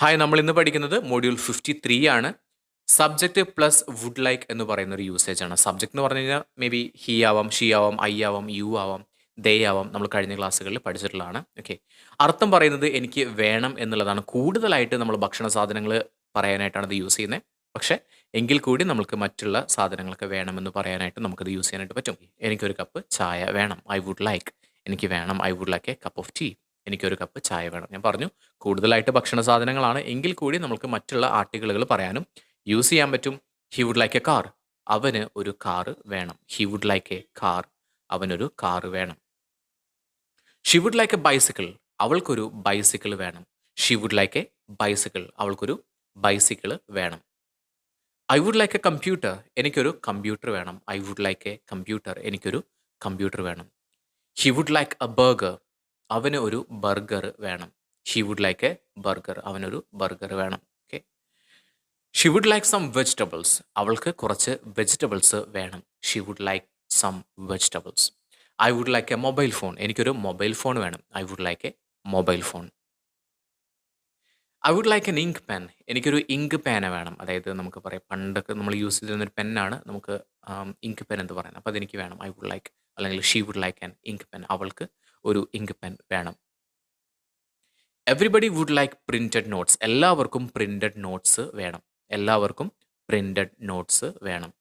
Hi, നമ്മൾ ഇന്ന് പഠിക്കുന്നത് മൊഡ്യൂൾ 53 ആണ്. സബ്ജക്റ്റ് പ്ലസ് വുഡ് ലൈക്ക് എന്ന് പറയുന്ന ഒരു യൂസേജ് ആണ്. സബ്ജക്റ്റ് എന്ന് പറഞ്ഞു കഴിഞ്ഞാൽ മേ ബി ഹി ആവാം, ഷീ ആവാം, ഐ ആവാം, യു ആവാം, ദേ ആവാം. നമ്മൾ കഴിഞ്ഞ ക്ലാസ്സുകളിൽ പഠിച്ചിട്ടുള്ളതാണ്. ഓക്കെ. അർത്ഥം പറയുന്നത് എനിക്ക് വേണം എന്നുള്ളതാണ്. കൂടുതലായിട്ട് നമ്മൾ ഭക്ഷണ സാധനങ്ങൾ പറയാനായിട്ടാണ് ഇത് യൂസ് ചെയ്യുന്നത്. പക്ഷേ എങ്കിൽ കൂടി നമുക്ക് മറ്റുള്ള സാധനങ്ങളൊക്കെ വേണമെന്ന് പറയാനായിട്ട് നമുക്കത് യൂസ് ചെയ്യാനായിട്ട് പറ്റും. എനിക്കൊരു കപ്പ് ചായ വേണം, ഐ വുഡ് ലൈക്ക്. എനിക്ക് വേണം, I would like a cup of tea. എനിക്കൊരു കപ്പ് ചായ വേണം. ഞാൻ പറഞ്ഞു കൂടുതലായിട്ട് ഭക്ഷണ സാധനങ്ങളാണ് എങ്കിൽ കൂടി നമുക്ക് മറ്റുള്ള ആർട്ടിക്കിളുകൾ പറയാനും യൂസ് ചെയ്യാൻ പറ്റും. He would like a car. അവന് ഒരു കാറ് വേണം. He would like a car. അവനൊരു കാറ് വേണം. She would like a bicycle. അവൾക്കൊരു ബൈസിക്കിൾ വേണം. She would like a bicycle. അവൾക്കൊരു ബൈസിക്കിൾ വേണം. I would like a computer. എനിക്കൊരു കമ്പ്യൂട്ടർ വേണം. I would like a computer. എനിക്കൊരു കമ്പ്യൂട്ടർ വേണം. He would like a burger. അവന് ഒരു ബർഗർ വേണം. He would like a burger. അവനൊരു ബർഗർ വേണം. Okay. She would like some vegetables. അവൾക്ക് കുറച്ച് വെജിറ്റബിൾസ് വേണം. She would like some vegetables. I would like a mobile phone. എനിക്കൊരു മൊബൈൽ ഫോൺ വേണം. I would like a mobile phone. I would like an ink pen. എനിക്കൊരു ink പേന വേണം. അതായത് നമുക്ക് പറയാം, പണ്ടൊക്കെ നമ്മൾ യൂസ് ചെയ്തിരുന്നൊരു പെന്നാണ് നമുക്ക് ഇങ്ക് പെൻ എന്ന് പറയുന്നത്. അപ്പോൾ അതെനിക്ക് വേണം. ഐ വുഡ് ലൈക്ക്, അല്ലെങ്കിൽ she would like an ink pen. അവൾക്ക് ഒരു ഇങ്ക് പെൻ വേണം. Everybody would like printed notes. എല്ലാവർക്കും പ്രിന്റഡ് നോട്ട്സ് വേണം. എല്ലാവർക്കും പ്രിന്റഡ് നോട്ട്സ് വേണം.